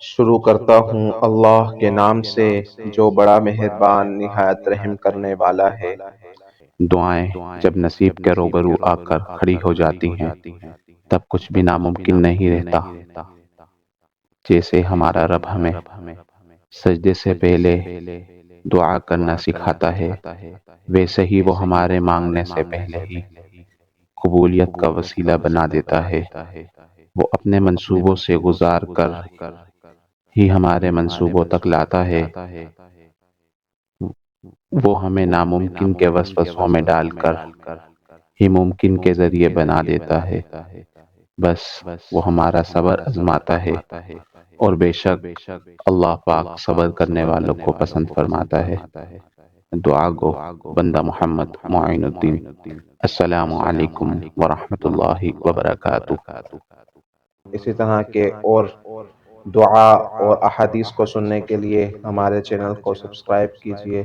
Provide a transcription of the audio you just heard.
شروع کرتا ہوں اللہ کے نام سے جو بڑا مہربان نہایت رحم کرنے والا ہے۔ دعائیں جب نصیب کے روبرو آ کر کھڑی ہو جاتی ہیں تب کچھ بھی ناممکن نہیں رہتا۔ جیسے ہمارا رب ہمیں سجدے سے پہلے دعا کرنا سکھاتا ہے، ویسے ہی وہ ہمارے مانگنے سے پہلے ہی قبولیت کا وسیلہ بنا دیتا ہے۔ وہ اپنے منصوبوں سے گزار کر ہی ہمارے منصوبوں تک لاتا ہے۔ وہ ہمیں ناممکن کے وسوسوں میں ڈال کر ہی ممکن کے ذریعے بنا دیتا ہے۔ بس وہ ہمارا صبر آزماتا ہے، اور بے شک اللہ پاک صبر کرنے والوں کو پسند فرماتا ہے۔ دعا گو بندہ محمد معین الدین۔ السلام علیکم ورحمۃ اللہ وبرکاتہ۔ اسی طرح کے اور دعا اور احادیث کو سننے کے لیے ہمارے چینل کو سبسکرائب کیجیے۔